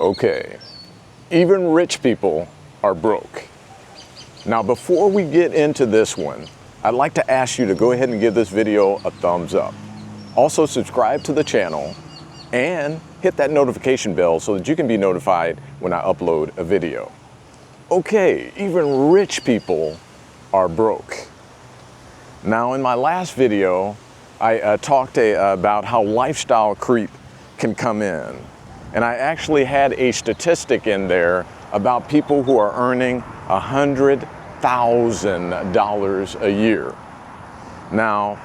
Okay, even rich people are broke. Now, before we get into this one, I'd like to ask you to go ahead and give this video a thumbs up. Also, subscribe to the channel and hit that notification bell so that you can be notified when I upload a video. Okay, even rich people are broke. Now, in my last video, I talked about how lifestyle creep can come in. And I actually had a statistic in there about people who are earning $100,000 a year. Now,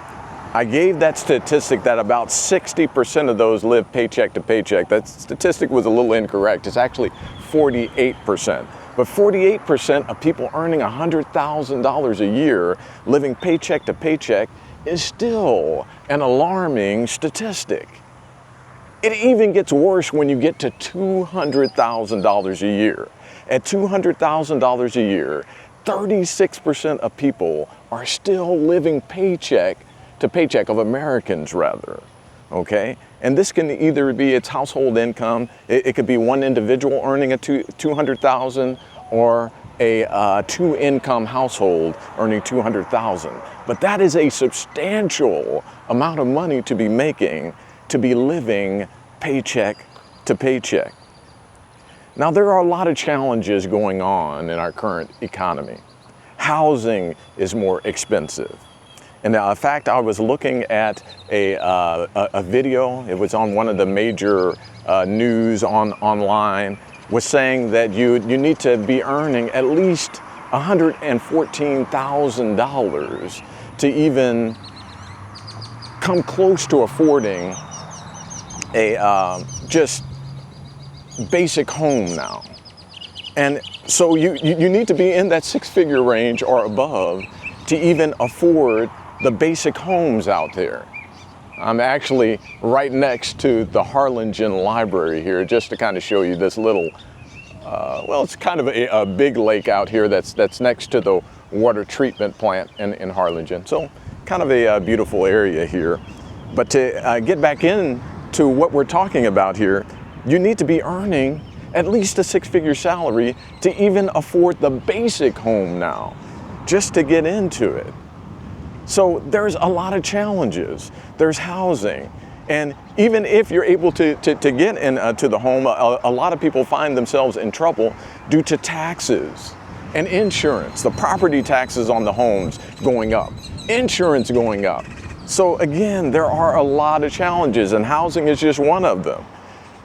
I gave that statistic that about 60% of those live paycheck to paycheck. That statistic was a little incorrect. It's actually 48%. But 48% of people earning $100,000 a year living paycheck to paycheck is still an alarming statistic. It even gets worse when you get to $200,000 a year. At $200,000 a year, 36% of people are still living paycheck to paycheck, of Americans rather, okay? And this can either be its household income, it could be one individual earning a $200,000 or a two-income household earning $200,000. But that is a substantial amount of money to be making to be living paycheck to paycheck. Now, there are a lot of challenges going on in our current economy. Housing is more expensive. And in fact, I was looking at a video, it was on one of the major news online, was saying that you need to be earning at least $114,000 to even come close to affording a just basic home now. And so you need to be in that six-figure range or above to even afford the basic homes out there. I'm actually right next to the Harlingen Library here, just to kind of show you this little, well, it's kind of a big lake out here that's next to the water treatment plant in Harlingen. So kind of a beautiful area here. But to get back into what we're talking about here, you need to be earning at least a six-figure salary to even afford the basic home now, just to get into it. So there's a lot of challenges. There's housing. And even if you're able to get into the home, a lot of people find themselves in trouble due to taxes and insurance, the property taxes on the homes going up, insurance going up. So again, there are a lot of challenges, and housing is just one of them.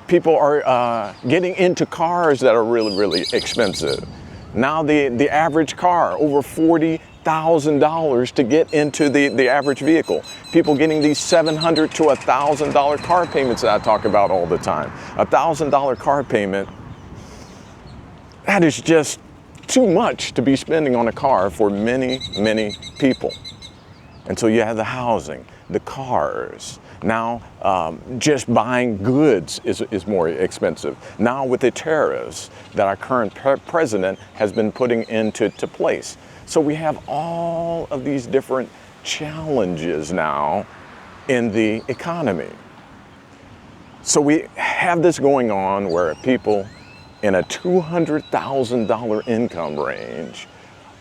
People are getting into cars that are really, really expensive. Now the average car, over $40,000 to get into the average vehicle. People getting these $700 to $1,000 car payments that I talk about all the time. $1,000 car payment, that is just too much to be spending on a car for many, many people. And so you have the housing, the cars. Now, just buying goods is more expensive. Now with the tariffs that our current president has been putting into place. So we have all of these different challenges now in the economy. So we have this going on where people in a $200,000 income range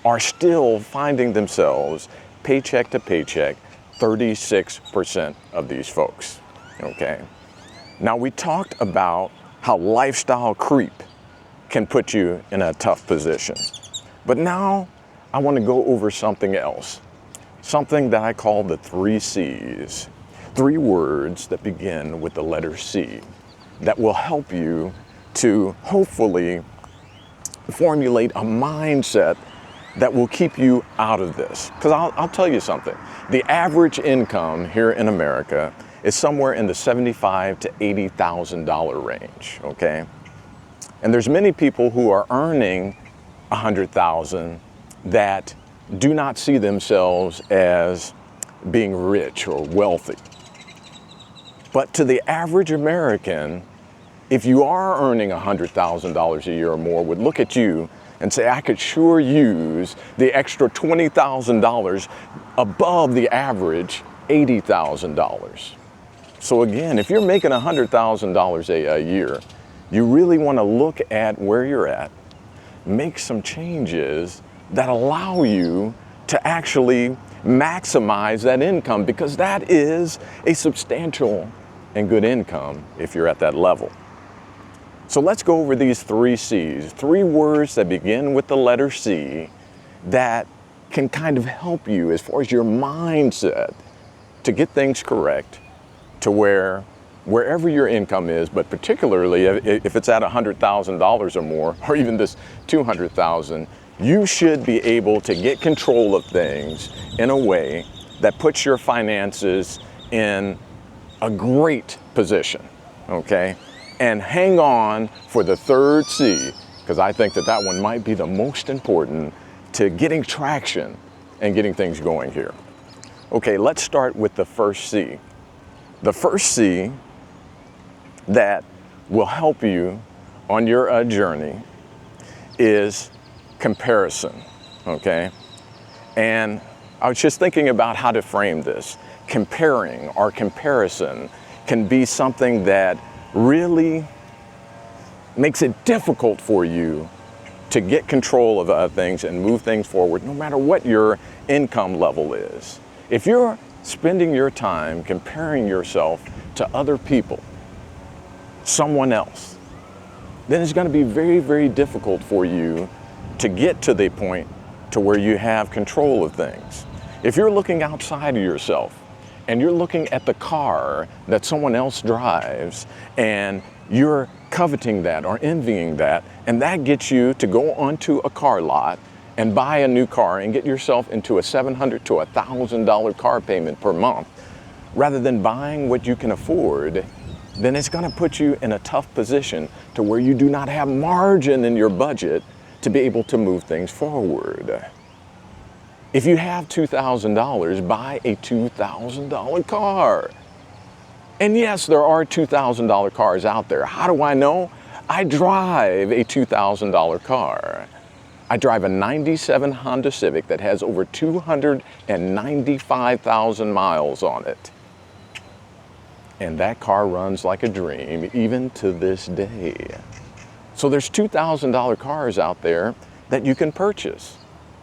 are still finding themselves paycheck to paycheck, 36% of these folks, okay? Now, we talked about how lifestyle creep can put you in a tough position. But now I want to go over something else, something that I call the 3 C's, 3 words that begin with the letter C that will help you to hopefully formulate a mindset that will keep you out of this. Because I'll tell you something, the average income here in America is somewhere in the $75,000 to $80,000 range, okay? And there's many people who are earning $100,000 that do not see themselves as being rich or wealthy. But to the average American, if you are earning $100,000 a year or more, would look at you and say, I could sure use the extra $20,000 above the average $80,000. So again, if you're making $100,000 a year, You really want to look at where you're at, make some changes that allow you to actually maximize that income, because that is a substantial and good income if you're at that level. So let's go over these 3 C's, 3 words that begin with the letter C that can kind of help you as far as your mindset to get things correct to wherever your income is, but particularly if it's at $100,000 or more, or even this $200,000, you should be able to get control of things in a way that puts your finances in a great position, okay? And hang on for the 3rd C, because I think that one might be the most important to getting traction and getting things going here. Okay, let's start with the first C. The first C that will help you on your journey is comparison, okay? And I was just thinking about how to frame this. Comparing or comparison can be something that really makes it difficult for you to get control of things and move things forward, no matter what your income level is. If you're spending your time comparing yourself to other people, someone else, then it's going to be very, very difficult for you to get to the point to where you have control of things. If you're looking outside of yourself and you're looking at the car that someone else drives and you're coveting that or envying that, and that gets you to go onto a car lot and buy a new car and get yourself into a $700 to $1,000 car payment per month, rather than buying what you can afford, then it's going to put you in a tough position to where you do not have margin in your budget to be able to move things forward. If you have $2,000, buy a $2,000 car. And yes, there are $2,000 cars out there. How do I know? I drive a $2,000 car. I drive a 97 Honda Civic that has over 295,000 miles on it. And that car runs like a dream, even to this day. So there's $2,000 cars out there that you can purchase.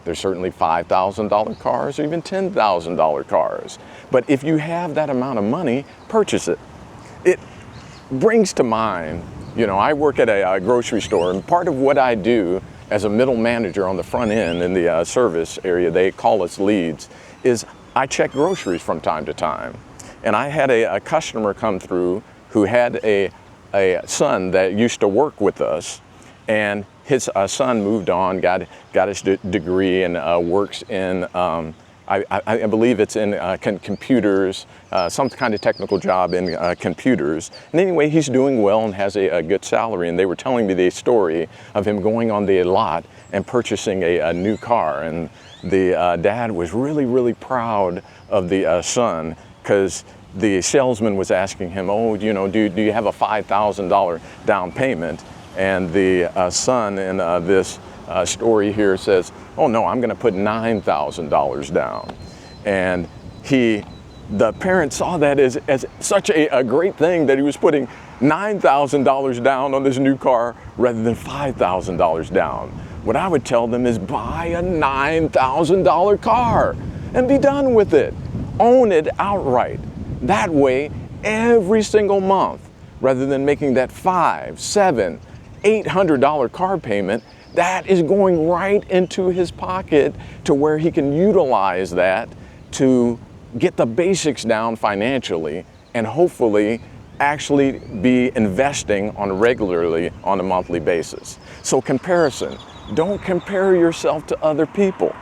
There's certainly $5,000 cars or even $10,000 cars. But if you have that amount of money, purchase it. It brings to mind, I work at a grocery store, and part of what I do as a middle manager on the front end in the service area, they call us leads, is I check groceries from time to time. And I had a customer come through who had a son that used to work with us, and his son moved on, got his degree, and works in, I believe it's in computers, some kind of technical job in computers. And anyway, he's doing well and has a good salary. And they were telling me the story of him going on the lot and purchasing a new car. And the dad was really, really proud of the son, because the salesman was asking him, do you have a $5,000 down payment? And the son in this story here says, oh no, I'm going to put $9,000 down. And the parent saw that as such a great thing that he was putting $9,000 down on this new car rather than $5,000 down. What I would tell them is buy a $9,000 car and be done with it. Own it outright. That way, every single month, rather than making that $500, $700, $800 car payment, that is going right into his pocket to where he can utilize that to get the basics down financially and hopefully actually be investing regularly on a monthly basis. So comparison, don't compare yourself to other people,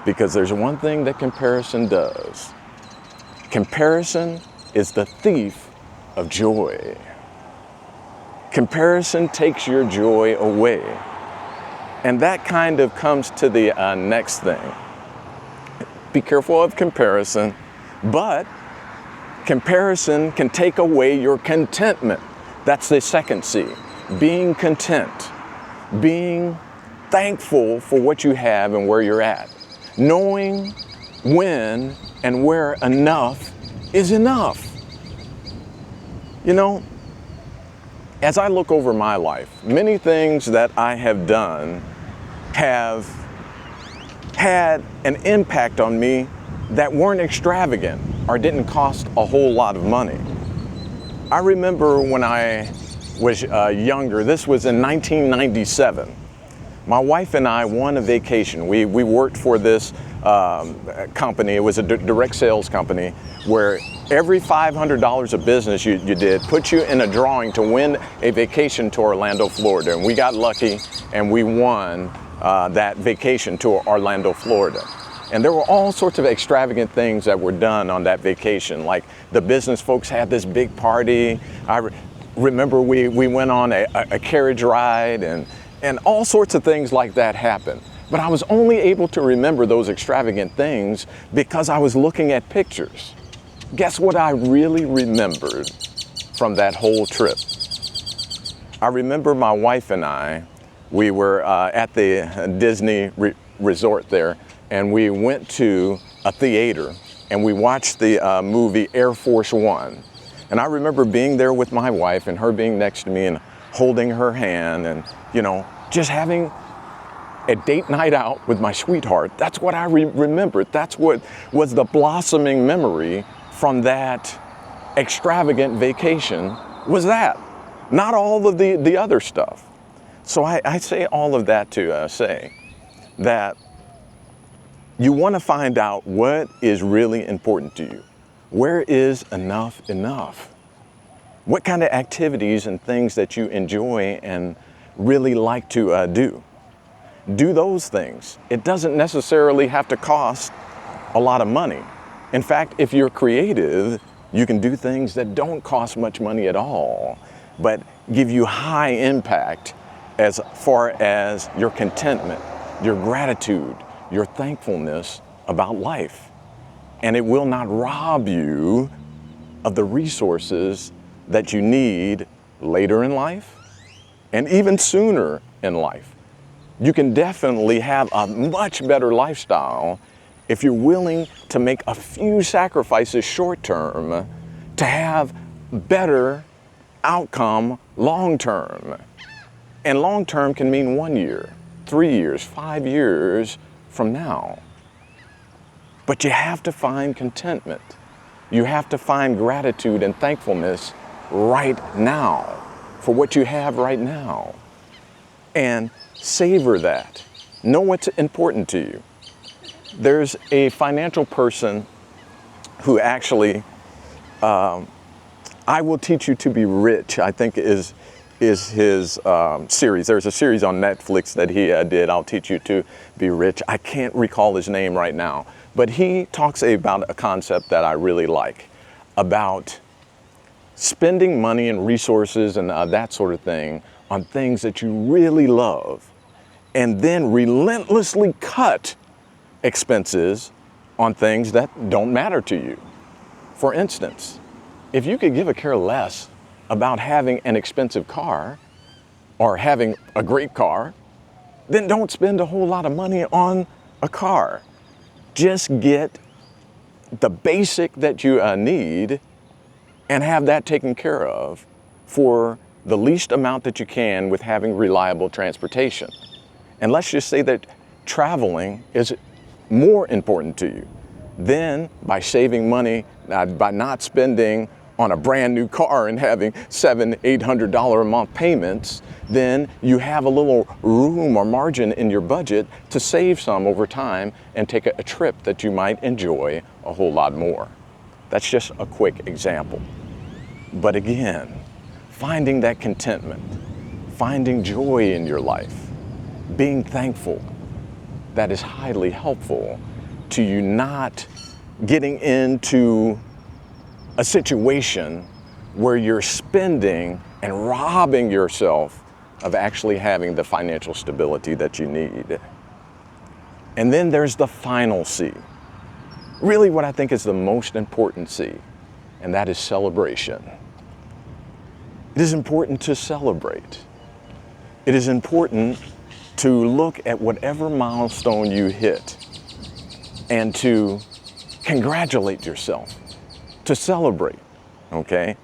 because there's one thing that comparison does. Comparison is the thief of joy. Comparison takes your joy away. And that kind of comes to the next thing. Be careful of comparison, but comparison can take away your contentment. That's the second C. Being content. Being thankful for what you have and where you're at. Knowing when and where enough is enough. as I look over my life, many things that I have done have had an impact on me that weren't extravagant or didn't cost a whole lot of money. I remember when I was younger, this was in 1997. My wife and I won a vacation. We worked for this company. It was a direct sales company where every $500 of business you did put you in a drawing to win a vacation to Orlando, Florida. And we got lucky and we won that vacation to Orlando, Florida. And there were all sorts of extravagant things that were done on that vacation. Like the business folks had this big party. I remember we went on a carriage ride and all sorts of things like that happened. But I was only able to remember those extravagant things because I was looking at pictures. Guess what I really remembered from that whole trip? I remember my wife and I, we were at the Disney resort there, and we went to a theater and we watched the movie Air Force One. And I remember being there with my wife and her being next to me and holding her hand and, you know, just having a date night out with my sweetheart. That's what I remembered. That's what was the blossoming memory from that extravagant vacation, was that. Not all of the other stuff. So I say all of that to say that you want to find out what is really important to you. Where is enough? What kind of activities and things that you enjoy and really like to do? Do those things. It doesn't necessarily have to cost a lot of money. In fact, if you're creative, you can do things that don't cost much money at all, but give you high impact as far as your contentment, your gratitude, your thankfulness about life. And it will not rob you of the resources that you need later in life and even sooner in life. You can definitely have a much better lifestyle if you're willing to make a few sacrifices short term to have better outcome long term. And long term can mean 1 year, 3 years, 5 years from now. But you have to find contentment. You have to find gratitude and thankfulness right now for what you have right now. And savor that. Know what's important to you. There's a financial person who actually, I Will Teach You to Be Rich, I think is his series. There's a series on Netflix that he did, I'll Teach You to Be Rich. I can't recall his name right now, but he talks about a concept that I really like, about spending money and resources and that sort of thing on things that you really love, and then relentlessly cut expenses on things that don't matter to you. For instance, if you could give a care less about having an expensive car or having a great car, then don't spend a whole lot of money on a car. Just get the basic that you need and have that taken care of for the least amount that you can with having reliable transportation. And let's just say that traveling is more important to you. Then by saving money, by not spending on a brand new car and having $700-800 a month payments, then you have a little room or margin in your budget to save some over time and take a trip that you might enjoy a whole lot more. That's just a quick example. But again, finding that contentment, finding joy in your life, being thankful, that is highly helpful to you not getting into a situation where you're spending and robbing yourself of actually having the financial stability that you need. And then there's the final C. Really what I think is the most important C, and that is celebration. It is important to celebrate. It is important to look at whatever milestone you hit and to congratulate yourself, to celebrate, okay?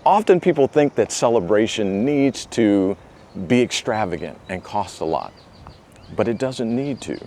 Often people think that celebration needs to be extravagant and cost a lot, but it doesn't need to.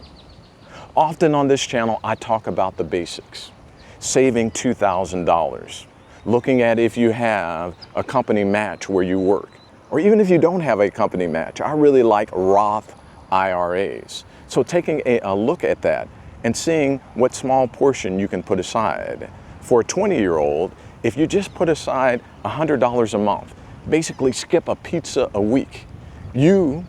Often on this channel, I talk about the basics. Saving $2,000, looking at if you have a company match where you work, or even if you don't have a company match. I really like Roth IRAs. So taking a look at that and seeing what small portion you can put aside. For a 20-year-old, if you just put aside $100 a month, basically skip a pizza a week, you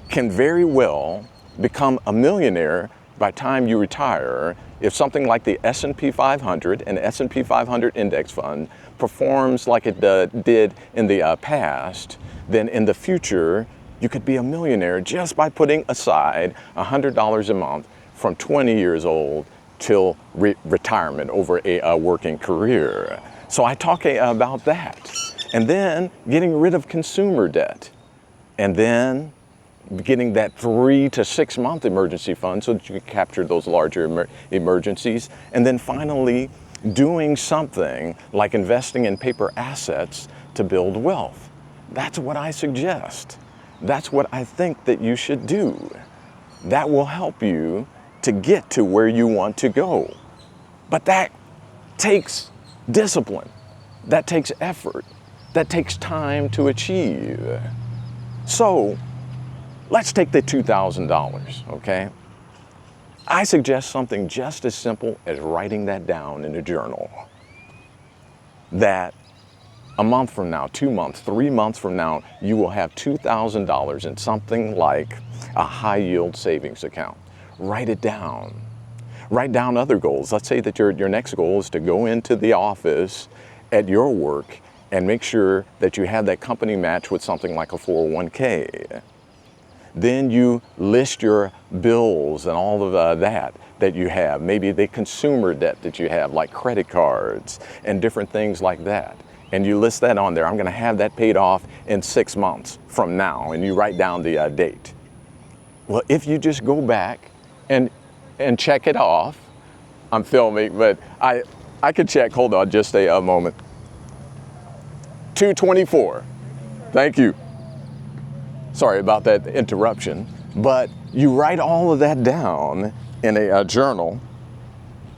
can very well become a millionaire by the time you retire if something like the S&P 500 and S&P 500 index fund performs like it did in the past. Then in the future, you could be a millionaire just by putting aside $100 a month from 20 years old till retirement over a working career. So I talk about that. And then getting rid of consumer debt. And then getting that 3 to 6 month emergency fund so that you can capture those larger emergencies. And then finally doing something like investing in paper assets to build wealth. That's what I suggest. That's what I think that you should do. That will help you to get to where you want to go. But that takes discipline. That takes effort. That takes time to achieve. So let's take the $2,000, okay? I suggest something just as simple as writing that down in a journal. That a month from now, 2 months, 3 months from now, you will have $2,000 in something like a high yield savings account. Write it down. Write down other goals. Let's say that your next goal is to go into the office at your work and make sure that you have that company match with something like a 401k. Then you list your bills and all of that you have. Maybe the consumer debt that you have, like credit cards and different things like that. And you list that on there. I'm gonna have that paid off in 6 months from now, and you write down the date. Well, if you just go back and check it off, I'm filming, but I could check, hold on just a moment. 224, thank you. Sorry about that interruption, but you write all of that down in a journal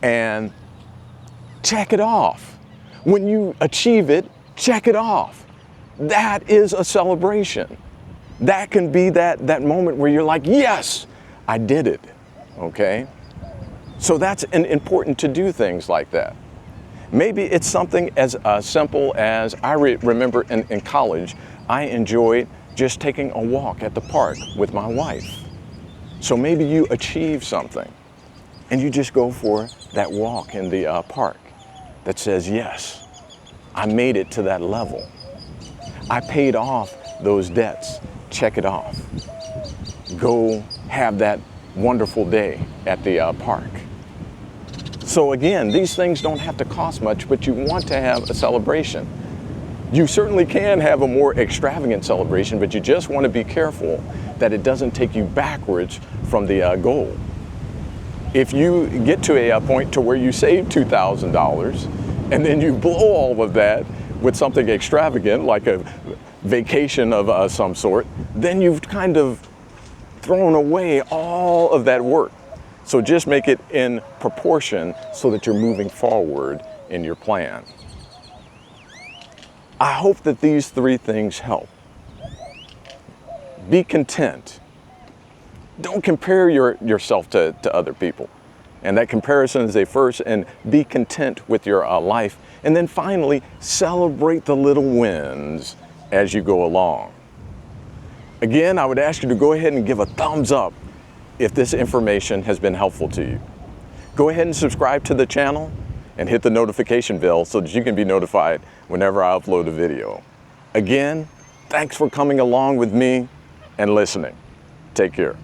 and check it off. When you achieve it, check it off. That is a celebration. That can be that moment where you're like, yes, I did it, okay? So that's important to do things like that. Maybe it's something as simple as, I remember in college, I enjoyed just taking a walk at the park with my wife. So maybe you achieve something and you just go for that walk in the park that says, yes, I made it to that level. I paid off those debts. Check it off. Go have that wonderful day at the park. So again, these things don't have to cost much, but you want to have a celebration. You certainly can have a more extravagant celebration, but you just want to be careful that it doesn't take you backwards from the goal. If you get to a point to where you save $2,000 and then you blow all of that with something extravagant like a vacation of some sort, then you've kind of thrown away all of that work. So just make it in proportion so that you're moving forward in your plan. I hope that these 3 things help. Be content. Don't compare yourself to other people. And that comparison is a first, and be content with your life. And then finally, celebrate the little wins as you go along. Again, I would ask you to go ahead and give a thumbs up if this information has been helpful to you. Go ahead and subscribe to the channel and hit the notification bell so that you can be notified whenever I upload a video. Again, thanks for coming along with me and listening. Take care.